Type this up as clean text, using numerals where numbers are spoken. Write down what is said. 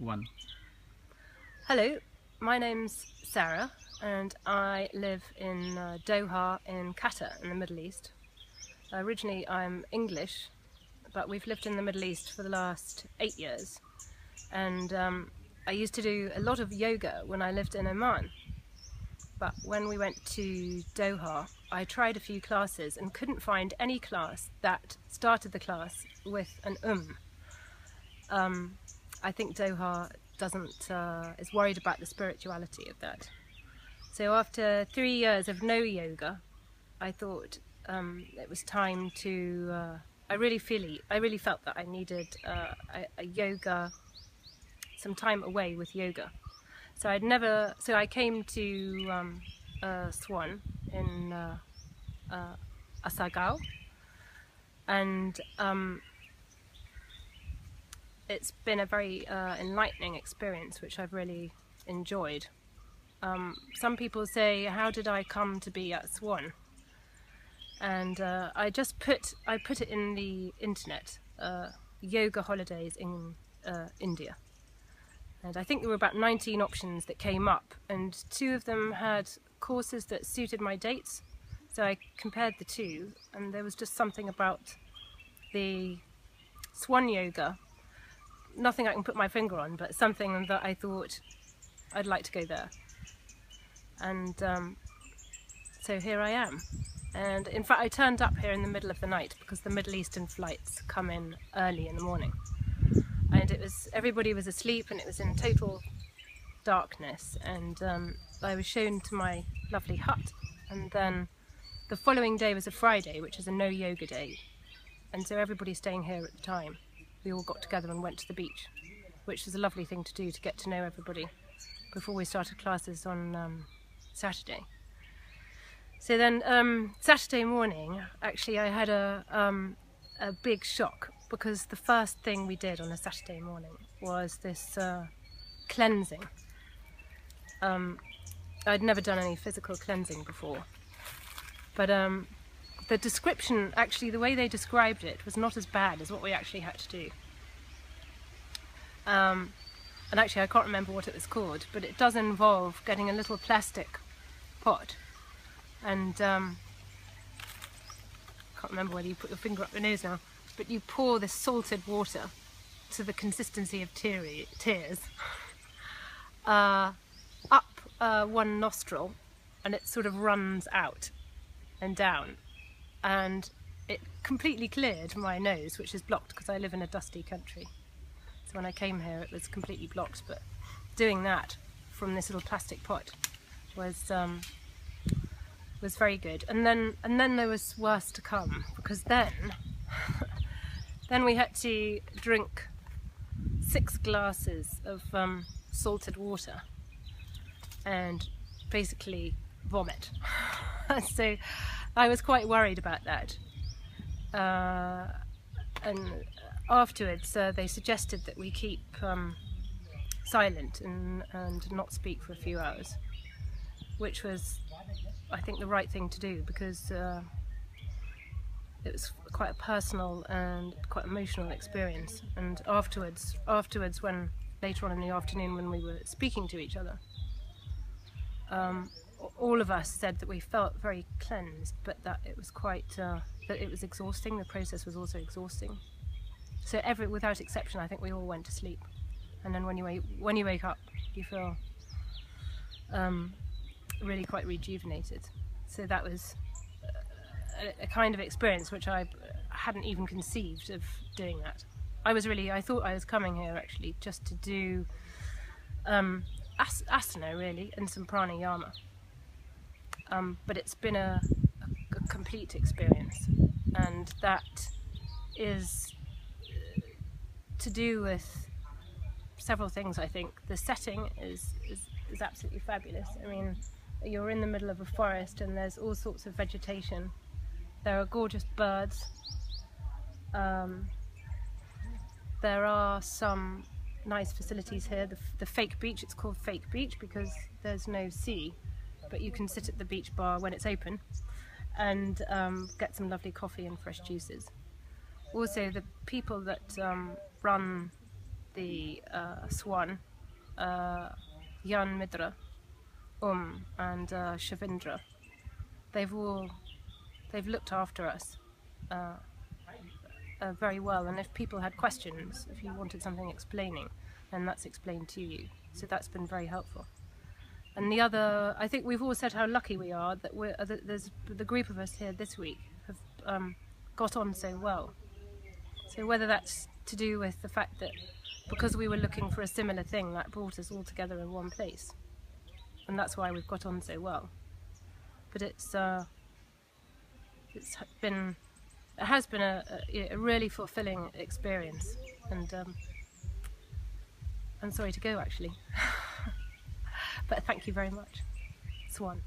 1. Hello, my name's Sarah and I live in Doha in Qatar in the Middle East. Originally I'm English, but we've lived in the Middle East for the last 8 years, and I used to do a lot of yoga when I lived in Oman. But when we went to Doha, I tried a few classes and couldn't find any class that started the class with an I think Doha is worried about the spirituality of that. So after 3 years of no yoga, I thought it was time to, I really felt that I needed a yoga, some time away with yoga. So I came to SWAN in Assagao, and it's been a very enlightening experience, which I've really enjoyed. Some people say, how did I come to be at SWAN? And I put it in the internet, yoga holidays in India. And I think there were about 19 options that came up, and 2 of them had courses that suited my dates. So I compared the 2, and there was just something about the SWAN yoga, nothing I can put my finger on, but something that I thought I'd like to go there. And so here I am. And in fact I turned up here in the middle of the night because the Middle Eastern flights come in early in the morning. And everybody was asleep and it was in total darkness, and I was shown to my lovely hut, and then the following day was a Friday, which is a no yoga day, and so everybody staying here at the time, we all got together and went to the beach, which was a lovely thing to do, to get to know everybody before we started classes on Saturday. So then Saturday morning, actually I had a big shock, because the first thing we did on a Saturday morning was this cleansing. I'd never done any physical cleansing before, but the description, actually the way they described it, was not as bad as what we actually had to do. And actually I can't remember what it was called, but it does involve getting a little plastic pot, and can't remember whether you put your finger up your nose now, but you pour this salted water to the consistency of tears up one nostril, and it sort of runs out and down, and it completely cleared my nose, which is blocked because I live in a dusty country. So when I came here it was completely blocked, but doing that from this little plastic pot was very good. And then there was worse to come, because then we had to drink 6 glasses of salted water and basically vomit. So I was quite worried about that. And afterwards they suggested that we keep silent and not speak for a few hours, which was, I think, the right thing to do, because it was quite a personal and quite emotional experience. And afterwards, when later on in the afternoon, when we were speaking to each other, all of us said that we felt very cleansed, but that it was quite that it was exhausting. The process was also exhausting. So without exception, I think we all went to sleep. And then when you wake up, you feel really quite rejuvenated. So that was a kind of experience which I hadn't even conceived of doing that. I thought I was coming here actually just to do asana really, and some pranayama. But it's been a complete experience, and that is to do with several things. I think the setting is absolutely fabulous. I mean, you're in the middle of a forest and there's all sorts of vegetation. There are gorgeous birds. There are some nice facilities here. The fake beach, it's called fake beach because there's no sea, but you can sit at the beach bar when it's open and get some lovely coffee and fresh juices. Also, the people that run the SWAN, Yan Midra, and Shavindra. They've looked after us very well, and if people had questions, if you wanted something explaining, then that's explained to you. So that's been very helpful. And the other, I think we've all said how lucky we are that there's the group of us here this week have got on so well. So whether that's to do with the fact that because we were looking for a similar thing, that brought us all together in one place, and that's why we've got on so well. But it has been a really fulfilling experience, and I'm sorry to go actually. But thank you very much, Swan.